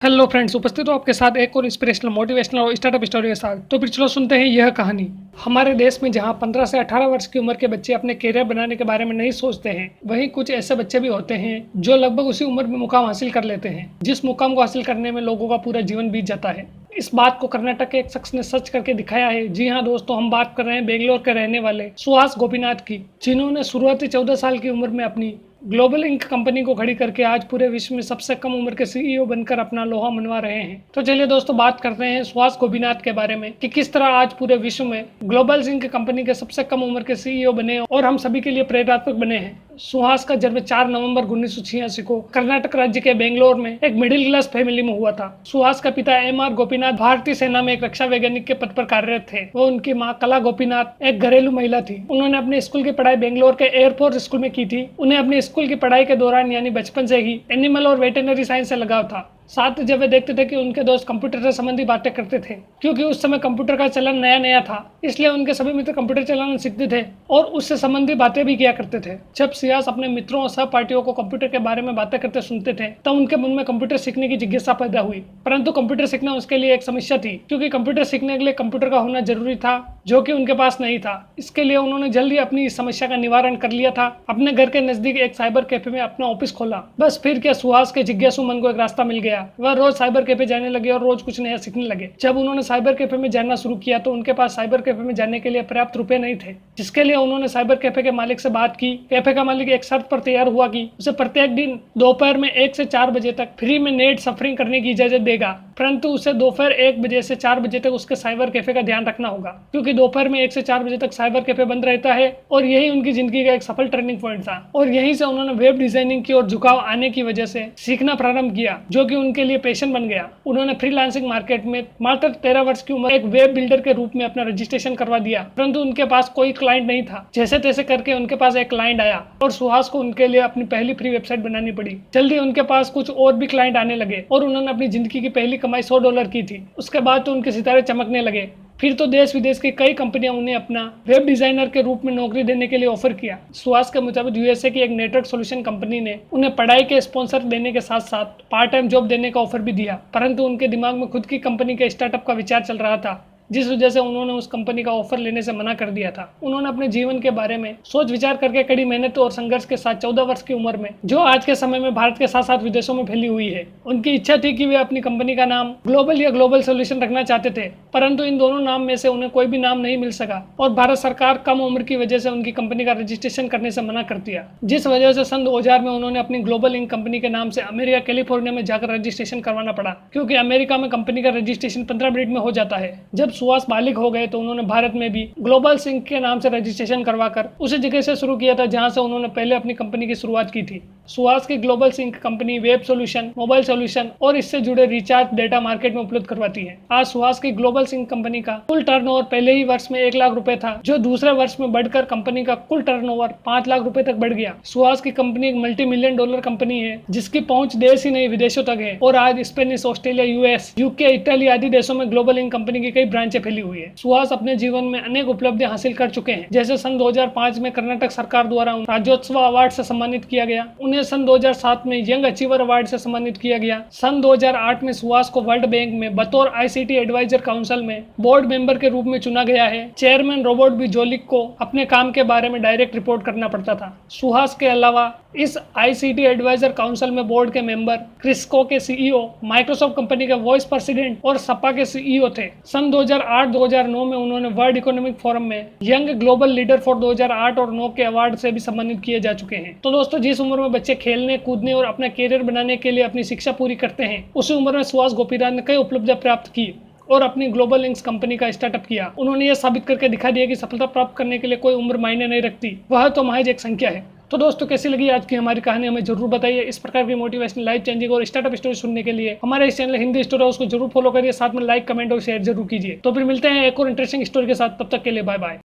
Hello friends, उपस्थित हो आपके साथ एक और इंस्पिरेशनल मोटिवेशनल और स्टार्टअप स्टोरी के साथ। तो फिर चलो सुनते हैं यह कहानी। हमारे देश में जहां 15 से 18 वर्ष की उम्र के बच्चे अपने करियर बनाने के बारे में नहीं सोचते हैं, वहीं कुछ ऐसे बच्चे भी होते हैं जो लगभग उसी उम्र में मुकाम हासिल कर लेते हैं जिस मुकाम को हासिल करने में लोगों का पूरा जीवन बीत जाता है। इस बात को कर्नाटक के एक शख्स ने सच करके दिखाया है। जी हाँ दोस्तों, हम बात कर रहे हैं बेंगलोर के रहने वाले सुहास गोपीनाथ की, जिन्होंने शुरुआती 14 साल की उम्र में अपनी ग्लोबल इंक कंपनी को खड़ी करके आज पूरे विश्व में सबसे कम उम्र के सीईओ बनकर अपना लोहा मनवा रहे हैं। तो चलिए दोस्तों, बात करते हैं सुहास गोपीनाथ के बारे में कि किस तरह आज पूरे विश्व में ग्लोबल इंक कंपनी के सबसे कम उम्र के सीईओ बने और हम सभी के लिए प्रेरणात्मक बने हैं। सुहास का जन्म 4 नवंबर 1986 को कर्नाटक राज्य के बेंगलोर में एक मिडिल क्लास फैमिली में हुआ था। सुहास का पिता एम.आर. गोपीनाथ भारतीय सेना में एक रक्षा वैज्ञानिक के पद पर कार्यरत थे। वो उनकी मां कला गोपीनाथ एक घरेलू महिला थी। उन्होंने अपने स्कूल की पढ़ाई बेंगलोर के एयरफोर्स स्कूल में की थी। उन्हें अपने स्कूल की पढ़ाई के दौरान यानी बचपन से ही एनिमल और वेटरनरी साइंस से लगाव था। साथ ही जब वे देखते थे कि उनके दोस्त कंप्यूटर से संबंधी बातें करते थे, क्योंकि उस समय कंप्यूटर का चलन नया नया था, इसलिए उनके सभी मित्र कंप्यूटर चलाना सीखते थे और उससे संबंधी बातें भी किया करते थे। जब सुहास अपने मित्रों और सहपाठियों को कंप्यूटर के बारे में बातें करते सुनते थे, तब उनके मन में कंप्यूटर सीखने की जिज्ञासा पैदा हुई। परंतु कंप्यूटर सीखना उसके लिए एक समस्या थी, क्योंकि कंप्यूटर सीखने के लिए कंप्यूटर का होना जरूरी था, जो कि उनके पास नहीं था। इसके लिए उन्होंने जल्दी अपनी इस समस्या का निवारण कर लिया था। अपने घर के नजदीक एक साइबर कैफे में अपना ऑफिस खोला। बस फिर क्या, सुहास के जिज्ञासु मन को एक रास्ता मिल गया। वह रोज साइबर कैफे जाने लगे और रोज कुछ नया सीखने लगे। जब उन्होंने साइबर कैफे में जाना शुरू किया तो उनके पास साइबर कैफे में जाने के लिए पर्याप्त रुपए नहीं थे, जिसके लिए उन्होंने साइबर कैफे के मालिक से बात की। कैफे का मालिक एक शर्त पर तैयार हुआ कि उसे प्रत्येक दिन दोपहर में 1 से 4 बजे तक फ्री में नेट सफरिंग करने की इजाजत देगा, परंतु उसे दोपहर 1 बजे से 4 बजे तक उसके साइबर कैफे का ध्यान रखना होगा, क्योंकि दोपहर में 1 से 4 बजे तक साइबर कैफे बंद रहता है। और यही उनकी जिंदगी का एक सफल टर्निंग पॉइंट था। और यहीं से उन्होंने वेब डिजाइनिंग की ओर झुकाव आने की वजह से सीखना प्रारंभ किया, जो कि उनके लिए पैशन बन गया। उन्होंने फ्रीलांसिंग मार्केट में मात्र 13 वर्ष की उम्र एक वेब बिल्डर के रूप में अपना रजिस्ट्रेशन करवा दिया, परंतु उनके पास कोई क्लाइंट नहीं था। जैसे तैसे करके उनके पास एक क्लाइंट आया और सुहास को उनके लिए अपनी पहली फ्री वेबसाइट बनानी पड़ी। जल्दी उनके पास कुछ और भी क्लाइंट आने लगे और उन्होंने अपनी जिंदगी की पहली कमाई $100 की थी। उसके बाद तो उनके सितारे चमकने लगे। फिर तो देश विदेश की कई कंपनियां उन्हें अपना वेब डिजाइनर के रूप में नौकरी देने के लिए ऑफर किया। सुहास के मुताबिक यूएसए की एक नेटवर्क सॉल्यूशन कंपनी ने उन्हें पढ़ाई के स्पॉन्सर देने के साथ साथ पार्ट टाइम जॉब देने का ऑफर भी दिया, परंतु उनके दिमाग में खुद की कंपनी के स्टार्टअप का विचार चल रहा था, जिस वजह से उन्होंने उस कंपनी का ऑफर लेने से मना कर दिया था। उन्होंने अपने जीवन के बारे में सोच विचार करके कड़ी मेहनत और संघर्ष के साथ 14 वर्ष की उम्र में, जो आज के समय में भारत के साथ साथ विदेशों में फैली हुई है, उनकी इच्छा थी कि वे अपनी कंपनी का नाम ग्लोबल या ग्लोबल सॉल्यूशन रखना चाहते थे, परंतु इन दोनों नाम में से उन्हें कोई भी नाम नहीं मिल सका और भारत सरकार कम उम्र की वजह से उनकी कंपनी का रजिस्ट्रेशन करने से मना कर दिया, जिस वजह से सन 2000 में उन्होंने अपनी ग्लोबल इंक कंपनी के नाम से अमेरिका कैलिफोर्निया में जाकर रजिस्ट्रेशन करवाना पड़ा, क्योंकि अमेरिका में कंपनी का रजिस्ट्रेशन 15 मिनट में हो जाता है। जब सुहास बालिग हो गए तो उन्होंने भारत में भी ग्लोबल सिंक के नाम से रजिस्ट्रेशन करवाकर उसी जगह से शुरू किया था जहां से उन्होंने पहले अपनी कंपनी की शुरुआत की थी। सुहास की global sync company web solution, mobile solution और इससे जुड़े रिचार्ज डेटा मार्केट में उपलब्ध करवाती है। आज सुहास की ग्लोबल सिंक कंपनी का कुल टर्नओवर पहले ही वर्ष में 1 लाख रुपए था, जो दूसरे वर्ष में बढ़कर कंपनी का कुल टर्नओवर 5 लाख रुपए तक बढ़ गया। सुहास की कंपनी एक मल्टी-मिलियन डॉलर कंपनी है, जिसकी पहुंच देश ही नहीं विदेशों तक है और आज Spanish, Australia, US, UK, Italy आदि देशों में ग्लोबल इंक कंपनी की कई ब्रांचें फैली हुई है। सुहास अपने जीवन में अनेक उपलब्धियां हासिल कर चुके हैं, जैसे सन 2005 में कर्नाटक सरकार द्वारा राज्योत्सव अवार्ड से सम्मानित किया गया। उन्हें सन 2007 में यंग अचीवर अवार्ड से सम्मानित किया गया। सन 2008 में सुहास को वर्ल्ड बैंक में बतौर आईसीटी एडवाइजर काउंसिल में बोर्ड मेंबर के रूप में चुना गया है। चेयरमैन रॉबर्ट बी जोलिक को अपने काम के बारे में डायरेक्ट रिपोर्ट करना पड़ता था। सुहास के अलावा इस आईसीटी एडवाइजर काउंसिल में बोर्ड के मेंबर, क्रिस्को के सीईओ, माइक्रोसॉफ्ट कंपनी के वाइस प्रेसिडेंट और सपा के सीईओ थे। सन 2008-2009 में उन्होंने वर्ल्ड इकोनॉमिक फोरम में यंग ग्लोबल लीडर फॉर 2008 और 9 के अवार्ड से भी सम्मानित किए जा चुके हैं। तो दोस्तों, जिस उम्र में बच्चे खेलने, कूदने और अपना कैरियर बनाने के लिए अपनी शिक्षा पूरी करते हैं, उसी उम्र में सुहास गोपीनाथ ने कई उपलब्धियां प्राप्त की और अपनी ग्लोबल इंक्स कंपनी का स्टार्टअप किया। उन्होंने यह साबित करके दिखा दिया कि सफलता प्राप्त करने के लिए कोई उम्र मायने नहीं रखती, वह तो महज एक संख्या है। तो दोस्तों, कैसी लगी आज की हमारी कहानी, हमें जरूर बताइए। इस प्रकार की मोटिवेशनल, लाइफ चेंजिंग और स्टार्टअप स्टोरी सुनने के लिए हमारे इस चैनल हिंदी स्टोरी हाउस को जरूर फॉलो करिए, साथ में लाइक, कमेंट और शेयर जरूर कीजिए। तो फिर मिलते हैं एक और इंटरेस्टिंग स्टोरी के साथ, तब तक के लिए बाय बाय।